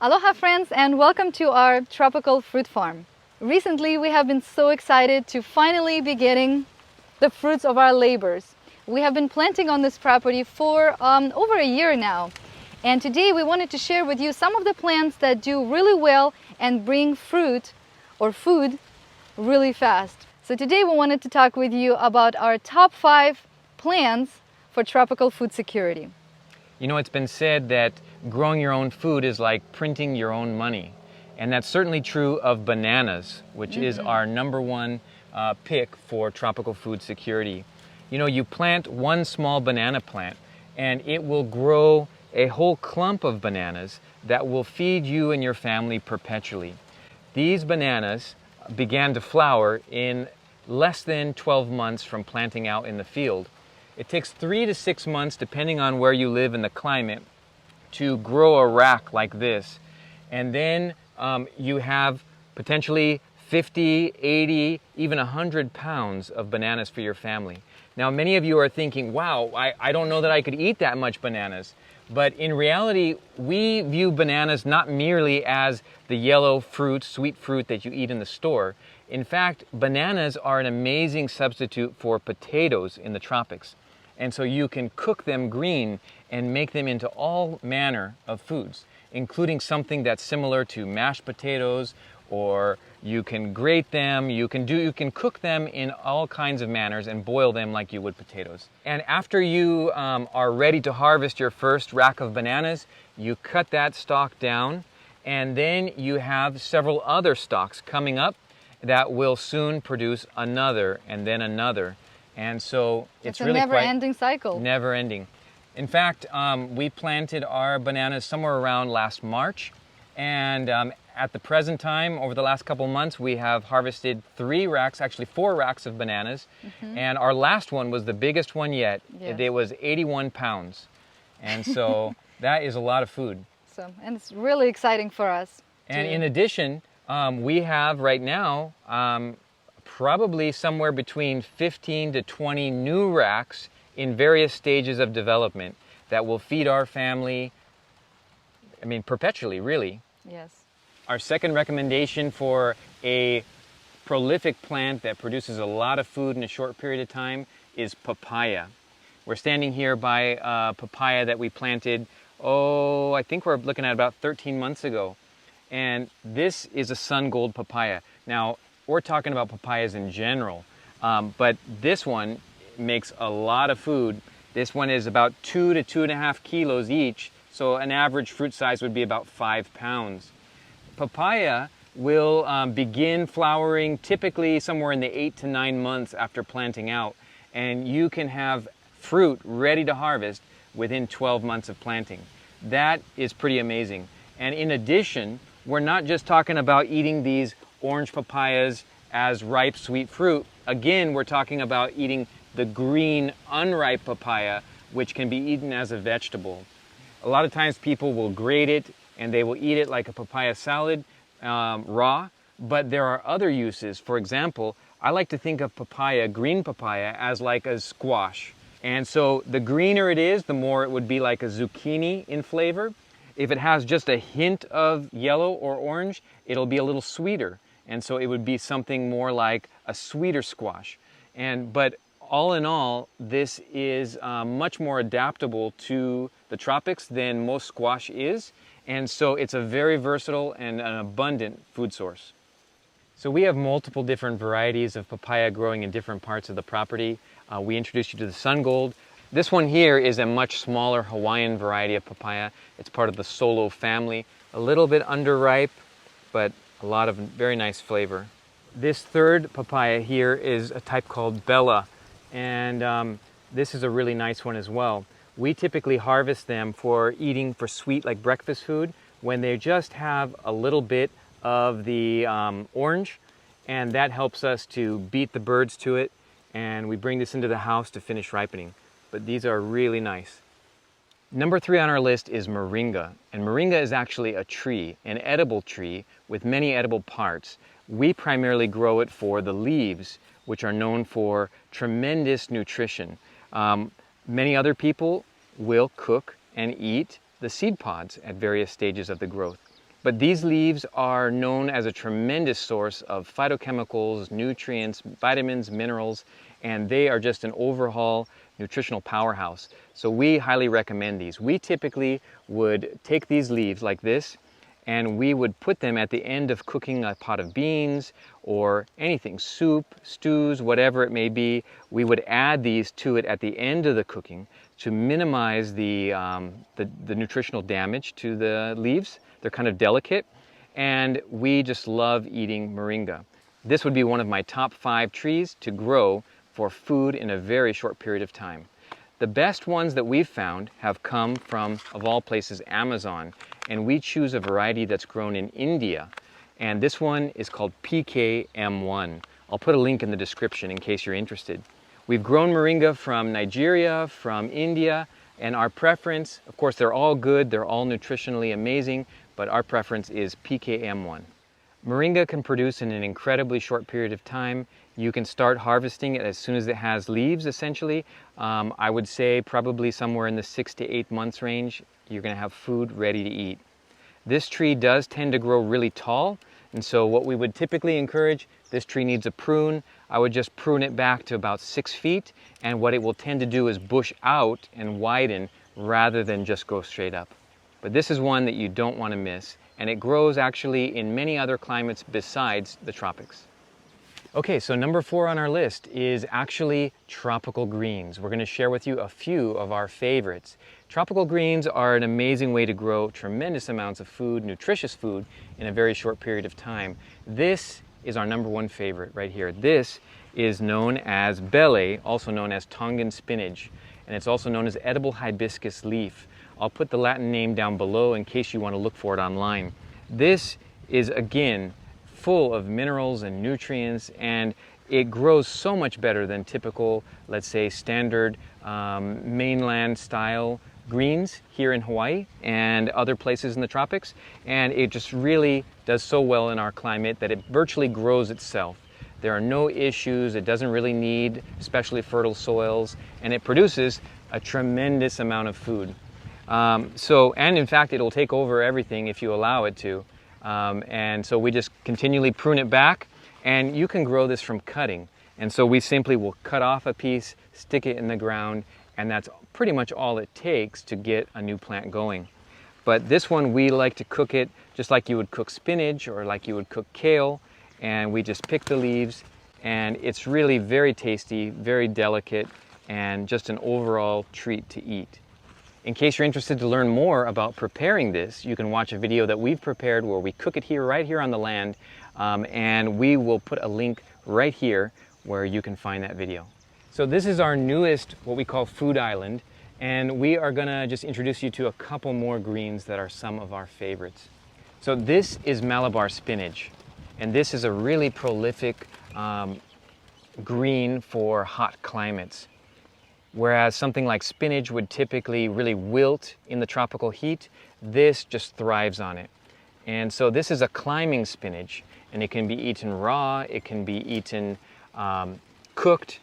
Aloha friends, and welcome to our tropical fruit farm. Recently we have been so excited to finally be getting the fruits of our labors. We have been planting on this property for over a year now, and today we wanted to share with you some of the plants that do really well and bring fruit or food really fast. So today we wanted to talk with you about our top 5 plants for tropical food security. You know, it's been said that growing your own food is like printing your own money. And that's certainly true of bananas, which is our number one pick for tropical food security. You know, you plant one small banana plant and it will grow a whole clump of bananas that will feed you and your family perpetually. These bananas began to flower in less than 12 months from planting out in the field. It takes 3 to 6 months, depending on where you live in the climate, to grow a rack like this. And then you have potentially 50, 80, even 100 pounds of bananas for your family. Now, many of you are thinking, wow, I don't know that I could eat that much bananas. But in reality, we view bananas not merely as the yellow fruit, sweet fruit that you eat in the store. In fact, bananas are an amazing substitute for potatoes in the tropics. And so you can cook them green and make them into all manner of foods, including something that's similar to mashed potatoes, or you can grate them, you can cook them in all kinds of manners and boil them like you would potatoes. And after you are ready to harvest your first rack of bananas, you cut that stalk down, and then you have several other stalks coming up that will soon produce another and then another. And so it's really a never-ending cycle. Never ending. In fact, we planted our bananas somewhere around last March, and at the present time, over the last couple months, we have harvested 4 racks of bananas, and our last one was the biggest one yet. Yes. It was 81 pounds, and so that is a lot of food. And it's really exciting for us. And in addition, we have right now probably somewhere between 15 to 20 new racks in various stages of development that will feed our family, perpetually, really. Yes. Our second recommendation for a prolific plant that produces a lot of food in a short period of time is papaya. We're standing here by a papaya that we planted, I think we're looking at about 13 months ago. And this is a sun gold papaya. Now, we're talking about papayas in general, but this one makes a lot of food. This one is about 2 to 2.5 kilos each, so an average fruit size would be about 5 pounds. Papaya will begin flowering typically somewhere in the 8 to 9 months after planting out, and you can have fruit ready to harvest within 12 months of planting. That is pretty amazing. And in addition, we're not just talking about eating these orange papayas as ripe sweet fruit. Again, we're talking about eating the green unripe papaya, which can be eaten as a vegetable. A lot of times people will grate it and they will eat it like a papaya salad raw, but there are other uses. For example, I like to think of green papaya, as like a squash. And so the greener it is, the more it would be like a zucchini in flavor. If it has just a hint of yellow or orange, it'll be a little sweeter. And so it would be something more like a sweeter squash. But all in all, this is much more adaptable to the tropics than most squash is. And so it's a very versatile and an abundant food source. So we have multiple different varieties of papaya growing in different parts of the property. We introduced you to the sun gold. This one here is a much smaller Hawaiian variety of papaya. It's part of the Solo family. A little bit underripe, but a lot of very nice flavor. This third papaya here is a type called Bella, and this is a really nice one as well. We typically harvest them for eating for sweet, like breakfast food, when they just have a little bit of the orange, and that helps us to beat the birds to it, and we bring this into the house to finish ripening. But these are really nice. Number 3 on our list is moringa, and moringa is actually a tree, an edible tree with many edible parts. We primarily grow it for the leaves, which are known for tremendous nutrition. Many other people will cook and eat the seed pods at various stages of the growth. But these leaves are known as a tremendous source of phytochemicals, nutrients, vitamins, minerals, and they are just an overall nutritional powerhouse. So we highly recommend these. We typically would take these leaves like this and we would put them at the end of cooking a pot of beans or anything, soup, stews, whatever it may be. We would add these to it at the end of the cooking to minimize the nutritional damage to the leaves. They're kind of delicate, and we just love eating moringa. This would be one of my top 5 trees to grow for food in a very short period of time. The best ones that we've found have come from, of all places, Amazon, and we choose a variety that's grown in India, and this one is called PKM1. I'll put a link in the description in case you're interested. We've grown moringa from Nigeria, from India, and our preference, of course, they're all good, they're all nutritionally amazing, but our preference is PKM1. Moringa can produce in an incredibly short period of time. You can start harvesting it as soon as it has leaves, essentially. I would say probably somewhere in the 6 to 8 months range, you're going to have food ready to eat. This tree does tend to grow really tall, and so what we would typically encourage, this tree needs a prune. I would just prune it back to about 6 feet, and what it will tend to do is bush out and widen rather than just go straight up. But this is one that you don't want to miss, and it grows actually in many other climates besides the tropics. Okay, so number 4 on our list is actually tropical greens. We're going to share with you a few of our favorites. Tropical greens are an amazing way to grow tremendous amounts of food, nutritious food, in a very short period of time. This is our number 1 favorite right here. This is known as bele, also known as Tongan spinach, and it's also known as edible hibiscus leaf. I'll put the Latin name down below in case you want to look for it online. This is, again, full of minerals and nutrients, and it grows so much better than typical, let's say, standard mainland style greens here in Hawaii and other places in the tropics. And it just really does so well in our climate that it virtually grows itself. There are no issues, it doesn't really need especially fertile soils, and it produces a tremendous amount of food. And in fact, it'll take over everything if you allow it to. And so we just continually prune it back, and you can grow this from cutting. And so we simply will cut off a piece, stick it in the ground, and that's pretty much all it takes to get a new plant going. But this one, we like to cook it just like you would cook spinach or like you would cook kale, and we just pick the leaves, and it's really very tasty, very delicate, and just an overall treat to eat. In case you're interested to learn more about preparing this, you can watch a video that we've prepared where we cook it here, right here on the land, and we will put a link right here where you can find that video. So this is our newest, what we call food island, and we are gonna just introduce you to a couple more greens that are some of our favorites. So this is Malabar spinach, and this is a really prolific green for hot climates. Whereas something like spinach would typically really wilt in the tropical heat, this just thrives on it. And so this is a climbing spinach, and it can be eaten raw, it can be eaten cooked.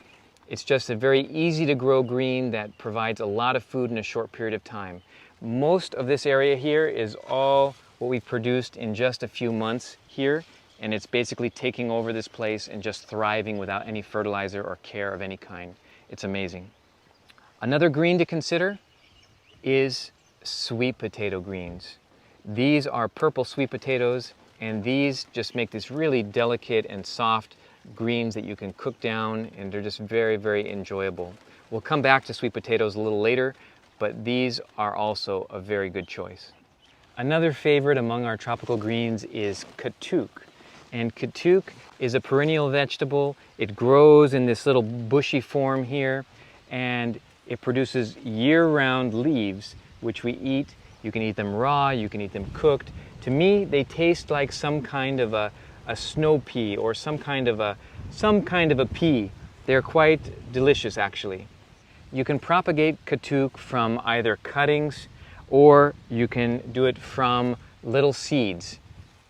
It's just a very easy to grow green that provides a lot of food in a short period of time. Most of this area here is all what we've produced in just a few months here, and it's basically taking over this place and just thriving without any fertilizer or care of any kind. It's amazing. Another green to consider is sweet potato greens. These are purple sweet potatoes, and these just make this really delicate and soft greens that you can cook down, and they're just very, very enjoyable. We'll come back to sweet potatoes a little later, but these are also a very good choice. Another favorite among our tropical greens is katuk. And katuk is a perennial vegetable. It grows in this little bushy form here, and it produces year-round leaves, which we eat. You can eat them raw, you can eat them cooked. To me, they taste like some kind of a snow pea or some kind of a pea. They're quite delicious, actually. You can propagate katuk from either cuttings, or you can do it from little seeds.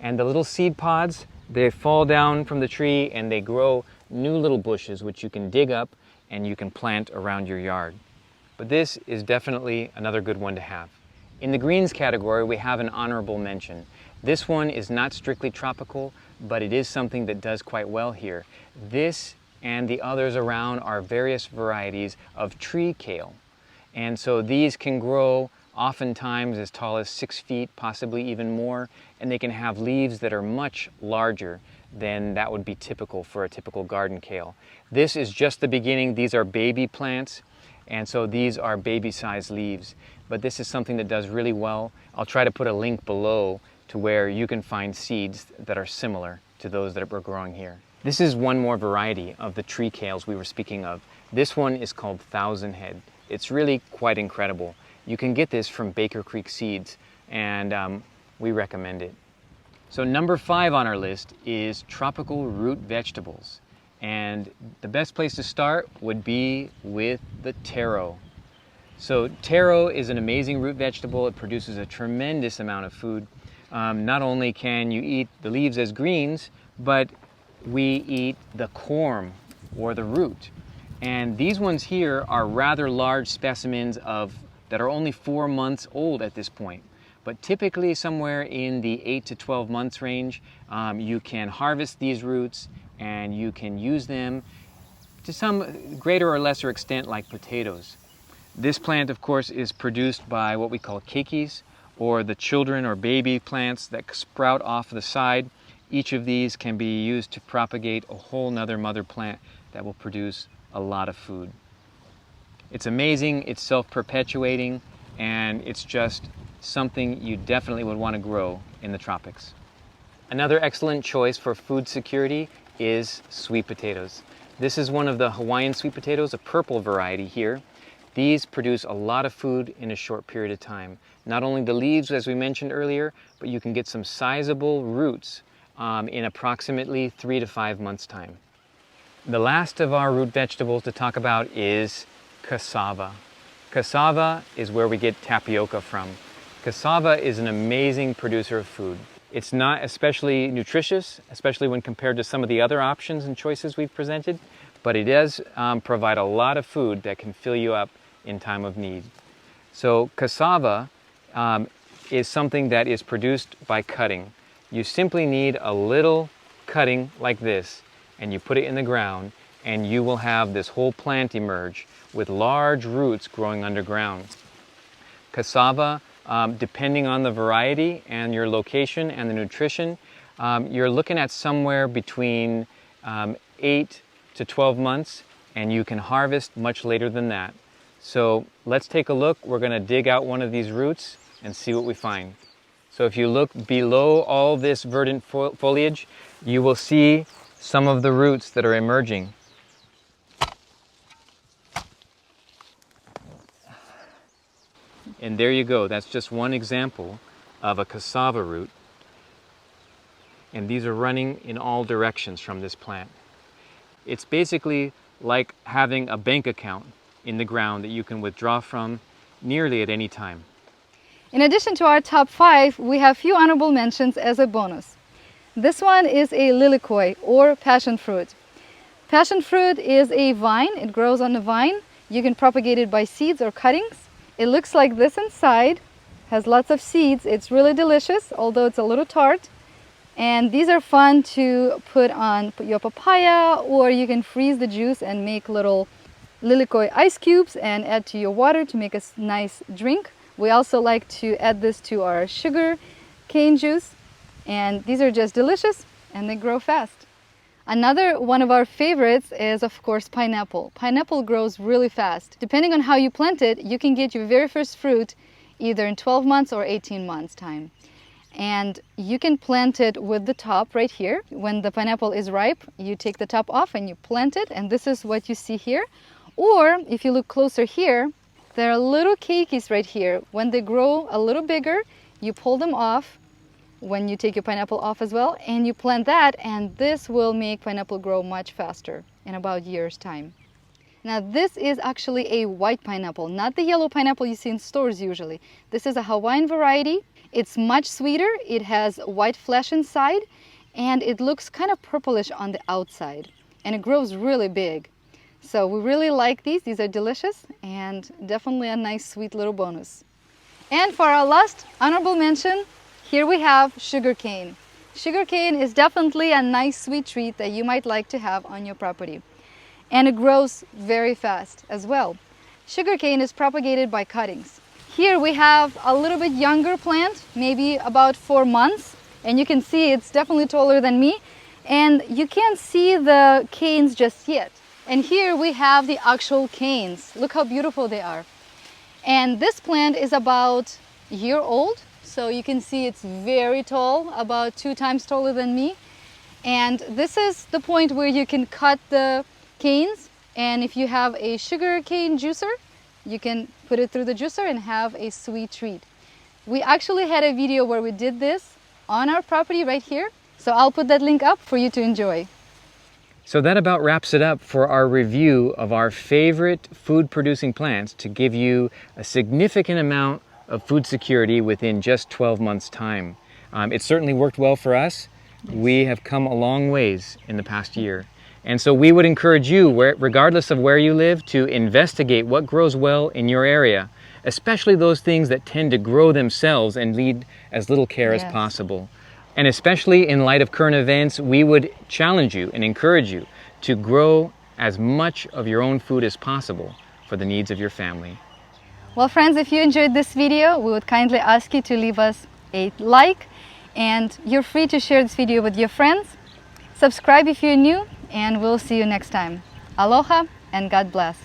And the little seed pods, they fall down from the tree and they grow new little bushes, which you can dig up and you can plant around your yard. But this is definitely another good one to have. In the greens category, we have an honorable mention. This one is not strictly tropical, but it is something that does quite well here. This and the others around are various varieties of tree kale. And so these can grow oftentimes as tall as 6 feet, possibly even more, and they can have leaves that are much larger than that would be typical for a typical garden kale. This is just the beginning. These are baby plants, and so these are baby-sized leaves. But this is something that does really well. I'll try to put a link below to where you can find seeds that are similar to those that we're growing here. This is one more variety of the tree kales we were speaking of. This one is called Thousand Head. It's really quite incredible. You can get this from Baker Creek Seeds, and we recommend it. So number 5 on our list is tropical root vegetables. And the best place to start would be with the taro. So taro is an amazing root vegetable. It produces a tremendous amount of food. Not only can you eat the leaves as greens, but we eat the corm or the root. And these ones here are rather large specimens that are only 4 months old at this point. But typically somewhere in the 8 to 12 months range, you can harvest these roots and you can use them to some greater or lesser extent like potatoes. This plant, of course, is produced by what we call keikis, or the children or baby plants that sprout off the side. Each of these can be used to propagate a whole nother mother plant that will produce a lot of food. It's amazing, it's self-perpetuating, and it's just something you definitely would want to grow in the tropics. Another excellent choice for food security is sweet potatoes. This is one of the Hawaiian sweet potatoes, a purple variety here. These produce a lot of food in a short period of time. Not only the leaves, as we mentioned earlier, but you can get some sizable roots in approximately 3 to 5 months' time. The last of our root vegetables to talk about is cassava. Cassava is where we get tapioca from. Cassava is an amazing producer of food. It's not especially nutritious, especially when compared to some of the other options and choices we've presented, but it does provide a lot of food that can fill you up in time of need. So cassava is something that is produced by cutting. You simply need a little cutting like this, and you put it in the ground, and you will have this whole plant emerge with large roots growing underground. Cassava, depending on the variety and your location and the nutrition, you're looking at somewhere between 8 to 12 months, and you can harvest much later than that. So let's take a look. We're going to dig out one of these roots and see what we find. So if you look below all this verdant foliage, you will see some of the roots that are emerging. And there you go. That's just one example of a cassava root. And these are running in all directions from this plant. It's basically like having a bank account in the ground that you can withdraw from nearly at any time. In addition to our top 5, we have few honorable mentions as a bonus. This one is a lilikoi or passion fruit. Passion fruit is a vine. It grows on a vine. You can propagate it by seeds or cuttings. It looks like this inside, has lots of seeds. It's really delicious, although it's a little tart. And these are fun to put on your papaya, or you can freeze the juice and make little lilikoi ice cubes and add to your water to make a nice drink. We also like to add this to our sugar cane juice, and these are just delicious and they grow fast. Another one of our favorites is, of course, pineapple. Pineapple grows really fast. Depending on how you plant it, you can get your very first fruit either in 12 months or 18 months time. And you can plant it with the top right here. When the pineapple is ripe, you take the top off and you plant it, and this is what you see here. Or if you look closer here, there are little keikis right here. When they grow a little bigger, you pull them off when you take your pineapple off as well, and you plant that, and this will make pineapple grow much faster in about a year's time. Now this is actually a white pineapple, not the yellow pineapple you see in stores usually. This is a Hawaiian variety. It's much sweeter, it has white flesh inside, and it looks kind of purplish on the outside, and it grows really big. So we really like these are delicious and definitely a nice sweet little bonus. And for our last honorable mention, Here we have sugarcane. Sugarcane is definitely a nice sweet treat that you might like to have on your property. And it grows very fast as well. Sugarcane is propagated by cuttings. Here we have a little bit younger plant, maybe about 4 months, and you can see it's definitely taller than me, and you can't see the canes just yet. And here we have the actual canes. Look how beautiful they are. And this plant is about a year old, so you can see it's very tall, about 2 times taller than me. And this is the point where you can cut the canes, and if you have a sugar cane juicer, you can put it through the juicer and have a sweet treat. We actually had a video where we did this on our property right here, so I'll put that link up for you to enjoy. So that about wraps it up for our review of our favorite food producing plants to give you a significant amount of food security within just 12 months time. It certainly worked well for us. We have come a long ways in the past year. And so we would encourage you, regardless of where you live, to investigate what grows well in your area, especially those things that tend to grow themselves and need as little care as possible. And especially in light of current events, we would challenge you and encourage you to grow as much of your own food as possible for the needs of your family. Well, friends, if you enjoyed this video, we would kindly ask you to leave us a like, and you're free to share this video with your friends. Subscribe if you're new, and we'll see you next time. Aloha and God bless.